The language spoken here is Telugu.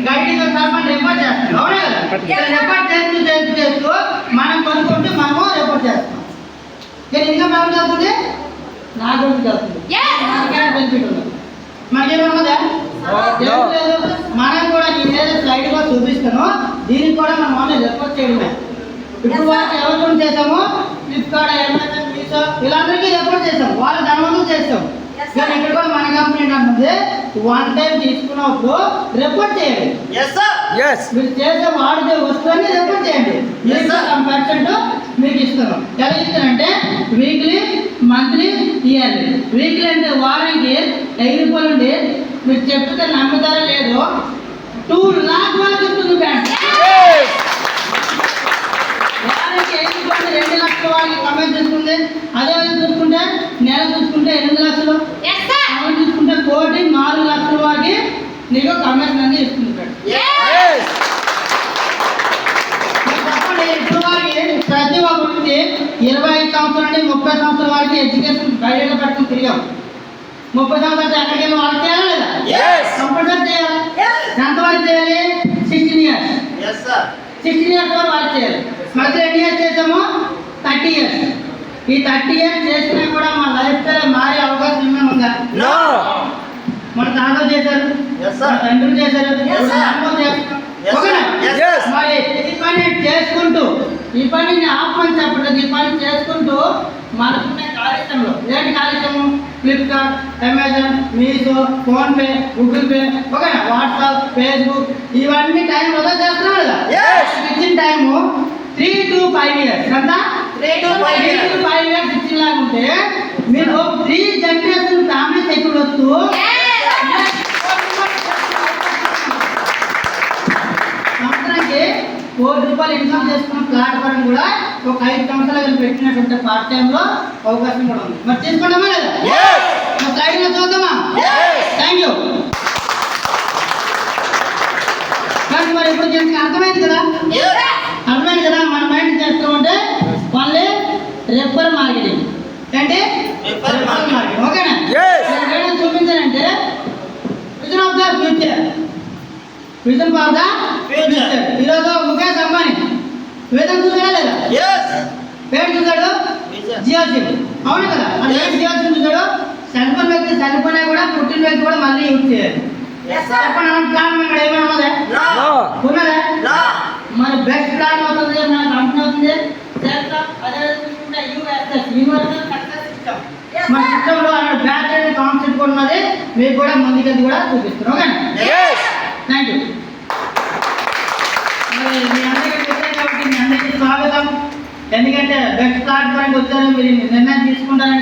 గైడ్గా మనం రిపోర్ట్ చేస్తాం. అవునా కదా? ఇక్కడ రిపోర్ట్ చేస్తూ మనం కొనుక్కుంటే మనము రిపోర్ట్ చేస్తాం. కానీ ఇంకా మనం చదువుతుంది నా గురించి చదువుతుంది బెనిఫిట్ ఉంది. మనకేమన్నదా లేదు. మనం కూడా నేనేదో స్లైడ్ కూడా చూపిస్తాను. దీనికి కూడా మనం ఆన్లైన్ రిపోర్ట్ చేయడమే. ఇప్పుడు వాళ్ళకి ఎవరి గురించి చేసాము? ఫ్లిప్కార్ట్, అమెజాన్, మీషో వీళ్ళందరికీ రిపోర్ట్ చేస్తాం. వాళ్ళు ధనవంతులు చేస్తాం. కానీ ఇక్కడ కూడా మన కంపెనీ అంటే వన్ టైం తీసుకున్నప్పుడు రిపోర్ట్ చేయండి. మీరు చేసే వాడితే వస్తుందని రిపోర్ట్ చేయండి. %% మీకు ఇస్తాను. ఎలా ఇస్తానంటే వీక్లీ, మంత్లీ, ఇయర్లీ. వీక్లీ అంటే వారానికి ₹1000 ఉండి మీరు చెప్తే నమ్ముతారా లేదో 2 లాక్ వరకు ఇస్తుంది బ్యాంక్. వారానికి ₹2 లక్షల వారికి కమెంట్ చేస్తుంది. అదే చూసుకుంటే నెల చూసుకుంటే 8 లక్షలు, చూసుకుంటే కోటి 4 లక్షల వారికి నీకు కమెంట్ అనేది ఇస్తుంది. చెప్పండి, ఇప్పుడు వారికి ప్రతి ఒక్కరికి 25 సంవత్సరాల నుండి 30 సంవత్సరాల వారికి ఎడ్యుకేషన్ బయట పెట్టుకుని తిరిగాం. 30 సంవత్సరాలు ఎక్కడికి వాళ్ళు చేయాలి లేదా? కంపల్సరీ చేయాలి. ఎంతవరకు చేయాలి? 16 ఇయర్స్. 16 ఇయర్స్ వరకు వాళ్ళు చేయాలి. మళ్ళీ ఎన్ని ఇయర్స్ చేసాము? 30 ఇయర్స్. ఈ 30 ఇయర్స్ చేసినా కూడా మన లైఫ్ స్టైల్ మారే అవకాశం ఏమైనా ఉందా? మన తాతలు చేశారు, తండ్రులు చేశారు, మరి ఈ పని చేసుకుంటూ ఈ పనిని ఆపమని చెప్పలేదు. ఈ పని చేసుకుంటూ మనకున్న కార్యక్రమంలో ఏంటి కార్యక్రమం? Flipkart, Amazon, Meesho, PhonePe, Google pay, ఓకేనా, వాట్సాప్, ఫేస్బుక్ ఇవన్నీ టైం వృధా చేస్తున్నాం కదా. ఇచ్చిన టైము 3 to 5 ఇయర్స్. ఎంత? 3 to 5 ఇయర్స్ ఇచ్చినలాగుంటే మీరు 3 జనరేషన్ ఫ్యామిలీ సెక్యూర్ వస్తూ సంవత్సరానికి ₹1 ఇన్కమ్ చేసుకున్న ప్లాట్ఫామ్ కూడా ఒక 5 సంవత్సరాలు పెట్టినటువంటి పార్ట్ టైంలో అవకాశం కూడా ఉంది. మరి తీసుకుంటామా లేదా? స్లైడ్లో చూద్దామా? Thank you. కానీ మరి ఇప్పుడు చేసిన అర్థమైంది కదా? అర్థమైంది కదా? మన మైండ్ చేస్తామంటే ఓన్లీ రెఫర్ మార్కెటింగ్. ఏంటి? Refer marketing. ఓకేనా? నేను చూపించానంటే vision of the future. Vision for the future. ఈరోజు ముఖేష్ అంబానీ వేదం చూసాడా లేదా? పేరు చూసాడు జియాసి. అవును కదా? జియాసి చూసాడు. చనిపోయిన వ్యక్తి చనిపోయినా కూడా పుట్టిన వ్యక్తి కూడా మళ్ళీ యూజ్ చేయాలి. చెప్పండి, ప్లాన్ ఇక్కడ ఏమైనా ఉన్నదా? మరి బెస్ట్ ప్లాన్ అవుతుంది, మన కంపెనీ అవుతుంది. మన సిస్టంలో బ్యాక్ అండ్ కాన్సెప్ట్ కూడా ఉన్నది. మీకు కూడా ముందుకెళ్ళి కూడా చూపిస్తాను. Okay, thank you. మీ అందరికీ కాబట్టి మీ అందరికీ స్వాగతం. ఎందుకంటే బెస్ట్ ప్లాట్ఫామ్కి వచ్చారు, మీరు నిర్ణయం తీసుకుంటారని